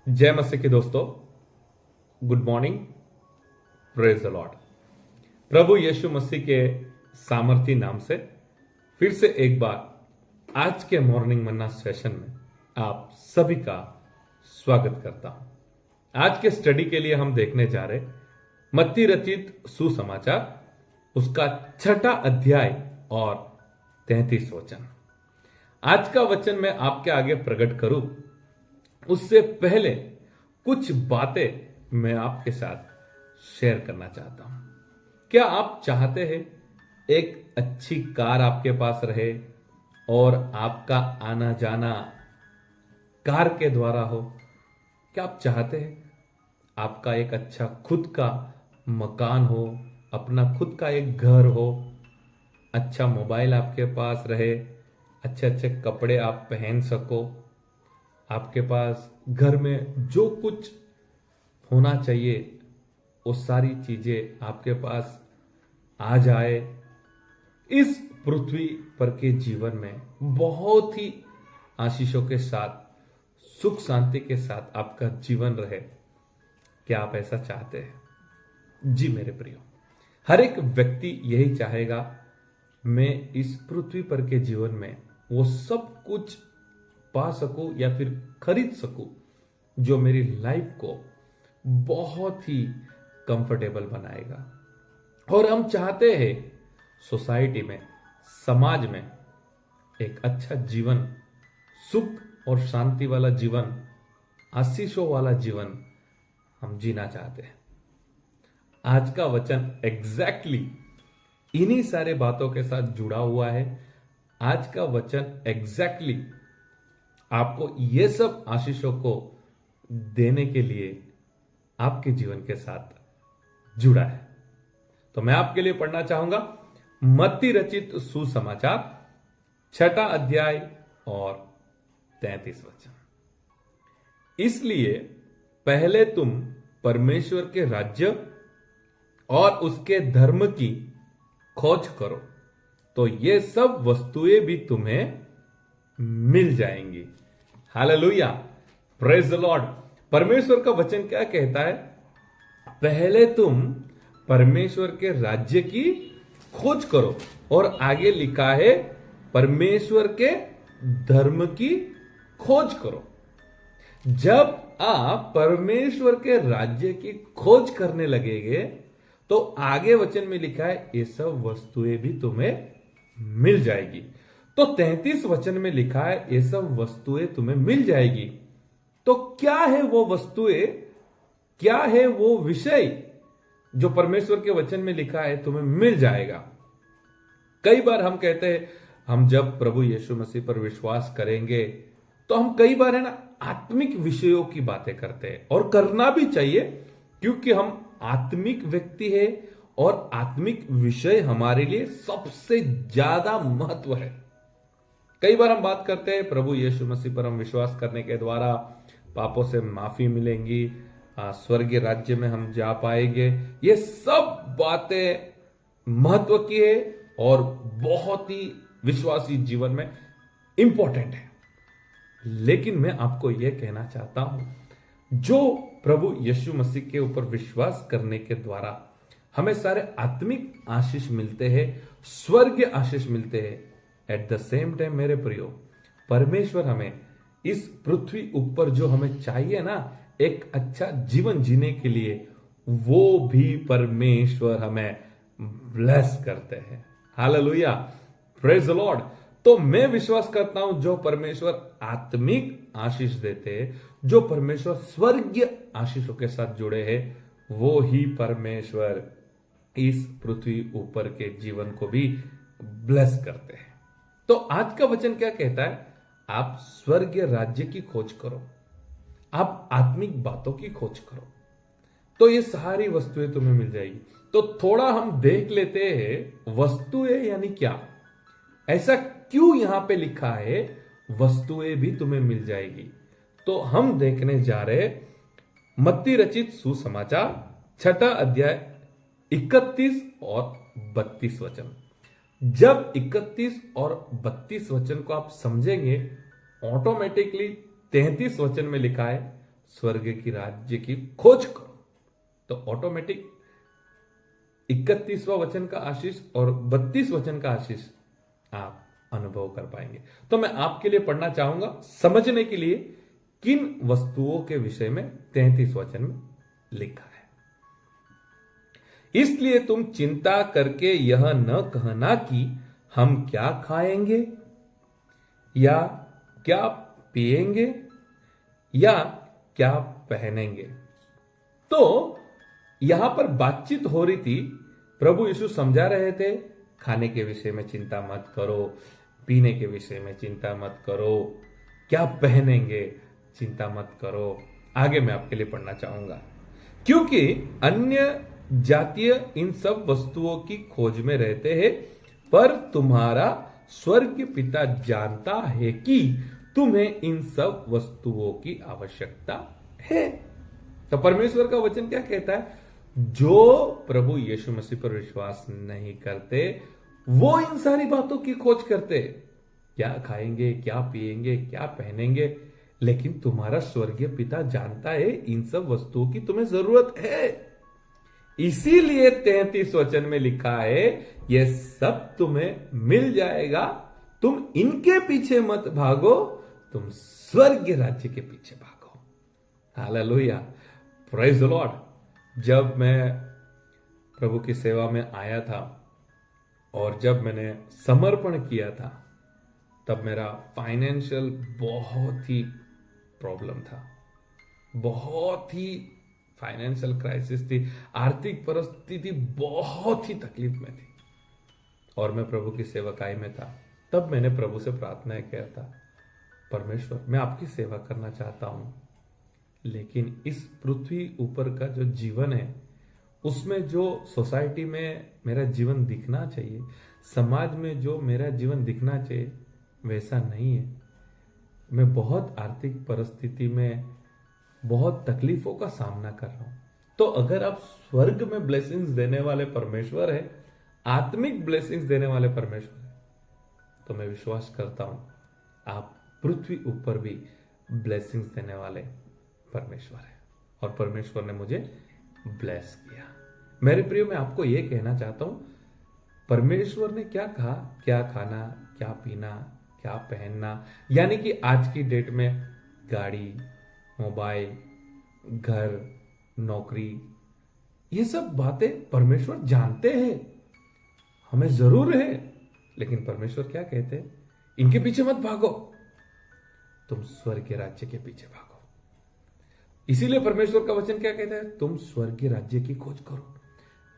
जय मसीह के दोस्तों, good morning, praise the lord. प्रभु यीशु मसीह के सामर्थी नाम से फिर से एक बार आज के मॉर्निंग मन्ना सेशन में आप सभी का स्वागत करता हूं। आज के स्टडी के लिए हम देखने जा रहे मत्ती रचित सुसमाचार, उसका 6वां अध्याय और 33 वचन। आज का वचन मैं आपके आगे प्रकट करूं उससे पहले कुछ बातें मैं आपके साथ शेयर करना चाहता हूं। क्या आप चाहते हैं एक अच्छी कार आपके पास रहे और आपका आना जाना कार के द्वारा हो? क्या आप चाहते हैं आपका एक अच्छा खुद का मकान हो, अपना खुद का एक घर हो, अच्छा मोबाइल आपके पास रहे, अच्छे अच्छे कपड़े आप पहन सको, आपके पास घर में जो कुछ होना चाहिए वो सारी चीजें आपके पास आ जाए? इस पृथ्वी पर के जीवन में बहुत ही आशीषों के साथ, सुख शांति के साथ आपका जीवन रहे। क्या आप ऐसा चाहते हैं? जी मेरे प्रियो, हर एक व्यक्ति यही चाहेगा, मैं इस पृथ्वी पर के जीवन में वो सब कुछ पा सकूं या फिर खरीद सकूं जो मेरी लाइफ को बहुत ही कंफर्टेबल बनाएगा। और हम चाहते हैं सोसाइटी में, समाज में एक अच्छा जीवन, सुख और शांति वाला जीवन, आशीषों वाला जीवन हम जीना चाहते हैं। आज का वचन एग्जैक्टली इन्हीं सारे बातों के साथ जुड़ा हुआ है। आज का वचन एग्जैक्टली आपको ये सब आशीषों को देने के लिए आपके जीवन के साथ जुड़ा है। तो मैं आपके लिए पढ़ना चाहूंगा मत्ती रचित सुसमाचार 6वां अध्याय और 33 वचन। इसलिए पहले तुम परमेश्वर के राज्य और उसके धर्म की खोज करो, तो ये सब वस्तुएं भी तुम्हें मिल जाएंगी। Hallelujah, praise the Lord. परमेश्वर का वचन क्या कहता है? पहले तुम परमेश्वर के राज्य की खोज करो, और आगे लिखा है परमेश्वर के धर्म की खोज करो। जब आप परमेश्वर के राज्य की खोज करने लगेंगे तो आगे वचन में लिखा है ये सब वस्तुएं भी तुम्हें मिल जाएगी। तो 33 वचन में लिखा है ये सब वस्तुएं तुम्हें मिल जाएगी। तो क्या है वो वस्तुएं, क्या है वो विषय जो परमेश्वर के वचन में लिखा है तुम्हें मिल जाएगा? कई बार हम कहते हैं हम जब प्रभु यीशु मसीह पर विश्वास करेंगे तो हम कई बार है ना आत्मिक विषयों की बातें करते हैं, और करना भी चाहिए क्योंकि हम आत्मिक व्यक्ति है और आत्मिक विषय हमारे लिए सबसे ज्यादा महत्व है। कई बार हम बात करते हैं प्रभु यीशु मसीह पर हम विश्वास करने के द्वारा पापों से माफी मिलेंगी, स्वर्गीय राज्य में हम जा पाएंगे। ये सब बातें महत्व की है और बहुत ही विश्वासी जीवन में इंपॉर्टेंट है। लेकिन मैं आपको यह कहना चाहता हूं, जो प्रभु यीशु मसीह के ऊपर विश्वास करने के द्वारा हमें सारे आत्मिक आशीष मिलते हैं, स्वर्गीय आशीष मिलते हैं। एट द सेम टाइम मेरे प्रियो, परमेश्वर हमें इस पृथ्वी ऊपर जो हमें चाहिए ना एक अच्छा जीवन जीने के लिए, वो भी परमेश्वर हमें ब्लेस करते हैं। Hallelujah, praise the Lord. तो मैं विश्वास करता हूं जो परमेश्वर आत्मिक आशीष देते हैं, जो परमेश्वर स्वर्गीय आशीषों के साथ जुड़े हैं, वो ही परमेश्वर इस पृथ्वी ऊपर के जीवन को भी ब्लेस करते हैं। तो आज का वचन क्या कहता है? आप स्वर्गीय राज्य की खोज करो, आप आत्मिक बातों की खोज करो, तो ये सारी वस्तुएं तुम्हें मिल जाएगी। तो थोड़ा हम देख लेते हैं वस्तुएं यानी क्या, ऐसा क्यों यहां पे लिखा है वस्तुएं भी तुम्हें मिल जाएगी। तो हम देखने जा रहे मत्ती रचित सुसमाचार 6वां अध्याय 31 और 32 वचन। जब 31 और 32 वचन को आप समझेंगे, ऑटोमेटिकली 33 वचन में लिखा है स्वर्ग की राज्य की खोज करो, तो ऑटोमेटिक 31वां वचन का आशीष और 32 वचन का आशीष आप अनुभव कर पाएंगे। तो मैं आपके लिए पढ़ना चाहूंगा समझने के लिए किन वस्तुओं के विषय में 33 वचन में लिखा है। इसलिए तुम चिंता करके यह न कहना कि हम क्या खाएंगे या क्या पिएंगे या क्या पहनेंगे। तो यहां पर बातचीत हो रही थी, प्रभु यीशु समझा रहे थे खाने के विषय में चिंता मत करो, पीने के विषय में चिंता मत करो, क्या पहनेंगे चिंता मत करो। आगे मैं आपके लिए पढ़ना चाहूंगा, क्योंकि अन्य जातीय इन सब वस्तुओं की खोज में रहते हैं, पर तुम्हारा स्वर्ग पिता जानता है कि तुम्हें इन सब वस्तुओं की आवश्यकता है। तो परमेश्वर का वचन क्या कहता है? जो प्रभु यीशु मसीह पर विश्वास नहीं करते वो इन सारी बातों की खोज करते, क्या खाएंगे, क्या पिएंगे, क्या पहनेंगे, लेकिन तुम्हारा स्वर्गीय पिता जानता है इन सब वस्तुओं की तुम्हें जरूरत है। इसीलिए 33 वचन में लिखा है यह सब तुम्हें मिल जाएगा, तुम इनके पीछे मत भागो, तुम स्वर्गीय राज्य के पीछे भागो। Hallelujah, praise the Lord. जब मैं प्रभु की सेवा में आया था और जब मैंने समर्पण किया था, तब मेरा फाइनेंशियल बहुत ही प्रॉब्लम था, बहुत ही फाइनेंशियल क्राइसिस थी, आर्थिक परिस्थिति बहुत ही तकलीफ में थी और मैं प्रभु की सेवकाई में था। तब मैंने प्रभु से प्रार्थना किया था, परमेश्वर मैं आपकी सेवा करना चाहता हूं, लेकिन इस पृथ्वी ऊपर का जो जीवन है उसमें जो सोसाइटी में मेरा जीवन दिखना चाहिए, समाज में जो मेरा जीवन दिखना चाहिए वैसा नहीं है। मैं बहुत आर्थिक परिस्थिति में बहुत तकलीफों का सामना कर रहा हूं। तो अगर आप स्वर्ग में ब्लेसिंग्स देने वाले परमेश्वर है, आत्मिक ब्लेसिंग्स देने वाले परमेश्वर है, तो मैं विश्वास करता हूं आप पृथ्वी ऊपर भी ब्लेसिंग्स देने वाले परमेश्वर है। और परमेश्वर ने मुझे ब्लेस किया। मेरे प्रियो, मैं आपको यह कहना चाहता हूं, परमेश्वर ने क्या कहा, क्या खाना, क्या पीना, क्या पहनना, यानी कि आज की डेट में गाड़ी, मोबाइल, घर, नौकरी, ये सब बातें परमेश्वर जानते हैं, हमें जरूर है, लेकिन परमेश्वर क्या कहते हैं? इनके पीछे मत भागो, तुम स्वर्गीय राज्य के पीछे भागो। इसीलिए परमेश्वर का वचन क्या कहता है? तुम स्वर्गीय राज्य की खोज करो,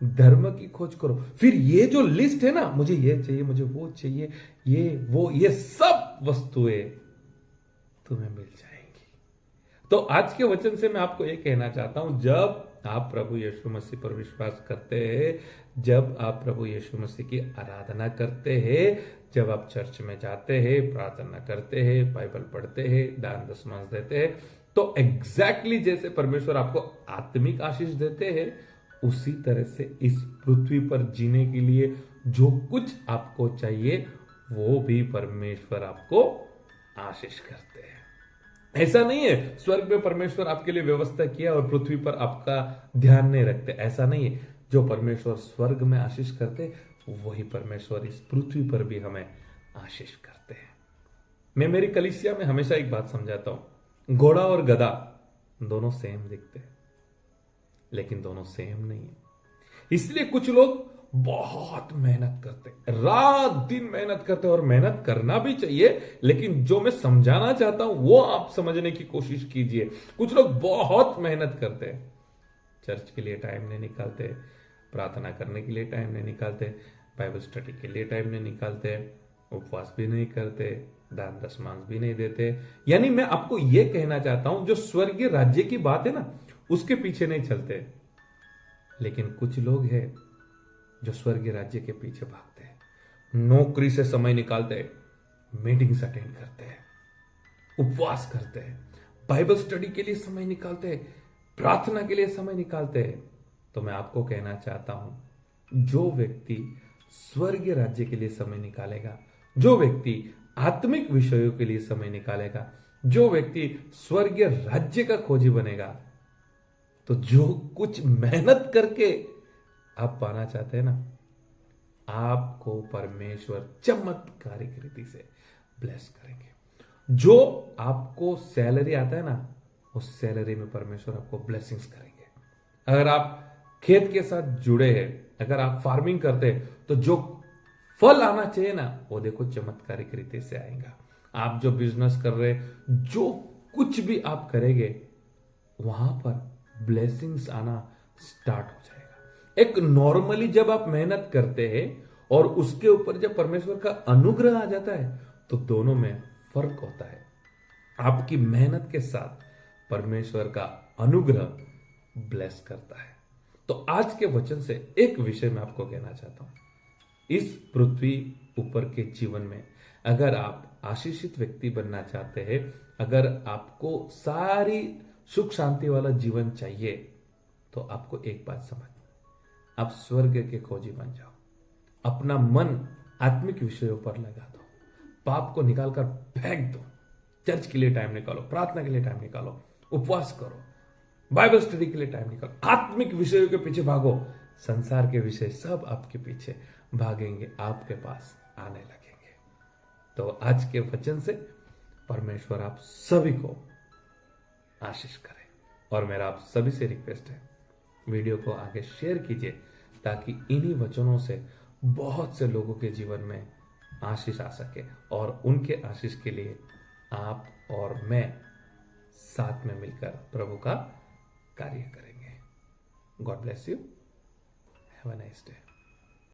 धर्म की खोज करो। फिर ये जो लिस्ट है ना, मुझे ये चाहिए, मुझे वो चाहिए, ये वो, ये सब वस्तुएं तुम्हें मिल जाएंगी। तो आज के वचन से मैं आपको ये कहना चाहता हूं, जब आप प्रभु यीशु मसीह पर विश्वास करते हैं, जब आप प्रभु यीशु मसीह की आराधना करते हैं, जब आप चर्च में जाते हैं, प्रार्थना करते हैं, बाइबल पढ़ते हैं, दान दशमांश देते हैं, तो एग्जैक्टली जैसे परमेश्वर आपको आत्मिक आशीष देते हैं, उसी तरह से इस पृथ्वी पर जीने के लिए जो कुछ आपको चाहिए वो भी परमेश्वर आपको आशीष करते हैं। ऐसा नहीं है स्वर्ग में परमेश्वर आपके लिए व्यवस्था किया और पृथ्वी पर आपका ध्यान नहीं रखते, ऐसा नहीं है। जो परमेश्वर स्वर्ग में आशीष करते वही परमेश्वर इस पृथ्वी पर भी हमें आशीष करते हैं। मैं मेरी कलीसिया में हमेशा एक बात समझाता हूं, घोड़ा और गधा दोनों सेम दिखते हैं, लेकिन दोनों सेम नहीं है। इसलिए कुछ लोग बहुत मेहनत करते, रात दिन मेहनत करते, और मेहनत करना भी चाहिए, लेकिन जो मैं समझाना चाहता हूं वो आप समझने की कोशिश कीजिए। कुछ लोग बहुत मेहनत करते हैं, चर्च के लिए टाइम नहीं निकालते, प्रार्थना करने के लिए टाइम नहीं निकालते, बाइबल स्टडी के लिए टाइम नहीं निकालते, उपवास भी नहीं करते, दान दशमांश भी नहीं देते। यानी मैं आपको यह कहना चाहता हूं, जो स्वर्गीय राज्य की बात है ना, उसके पीछे नहीं चलते। लेकिन कुछ लोग हैं जो स्वर्गीय राज्य के पीछे भागते हैं, नौकरी से समय निकालते हैं, मीटिंग्स अटेंड करते हैं, उपवास करते हैं, बाइबल स्टडी के लिए समय निकालते हैं, प्रार्थना के लिए समय निकालते हैं। तो मैं आपको कहना चाहता हूं, जो व्यक्ति स्वर्गीय राज्य के लिए समय निकालेगा, जो व्यक्ति आत्मिक विषयों के लिए समय निकालेगा, जो व्यक्ति स्वर्गीय राज्य का खोजी बनेगा, तो जो कुछ मेहनत करके आप पाना चाहते हैं ना, आपको परमेश्वर चमत्कारिक रीति से ब्लेस करेंगे। जो आपको सैलरी आता है ना, उस सैलरी में परमेश्वर आपको ब्लेसिंग्स करेंगे। अगर आप खेत के साथ जुड़े हैं, अगर आप फार्मिंग करते हैं, तो जो फल आना चाहिए ना, वो देखो चमत्कारिक रीति से आएगा। आप जो बिजनेस कर रहे, जो कुछ भी आप करेंगे, वहां पर ब्लेसिंग्स आना स्टार्ट हो जाएगा। एक नॉर्मली जब आप मेहनत करते हैं और उसके ऊपर जब परमेश्वर का अनुग्रह आ जाता है, तो दोनों में फर्क होता है। आपकी मेहनत के साथ परमेश्वर का अनुग्रह ब्लेस करता है। तो आज के वचन से एक विषय मैं आपको कहना चाहता हूं। इस पृथ्वी ऊपर के जीवन में अगर आप आशीषित व्यक्ति बनना चाहते हैं, अगर आपको सारी सुख शांति वाला जीवन चाहिए, तो आपको एक बात समझ, आप स्वर्ग के खोजी बन जाओ। अपना मन आत्मिक विषयों पर लगा दो, पाप को निकालकर फेंक दो, चर्च के लिए टाइम निकालो, प्रार्थना के लिए टाइम निकालो, उपवास करो, बाइबल स्टडी के लिए टाइम निकालो, आत्मिक विषयों के पीछे भागो। संसार के विषय सब आपके पीछे भागेंगे, आपके पास आने लगेंगे। तो आज के वचन से परमेश्वर आप सभी को आशीष करे। और मेरा आप सभी से रिक्वेस्ट है, वीडियो को आगे शेयर कीजिए, ताकि इन्हीं वचनों से बहुत से लोगों के जीवन में आशीष आ सके, और उनके आशीष के लिए आप और मैं साथ में मिलकर प्रभु का कार्य करेंगे। God bless you. Have a nice day.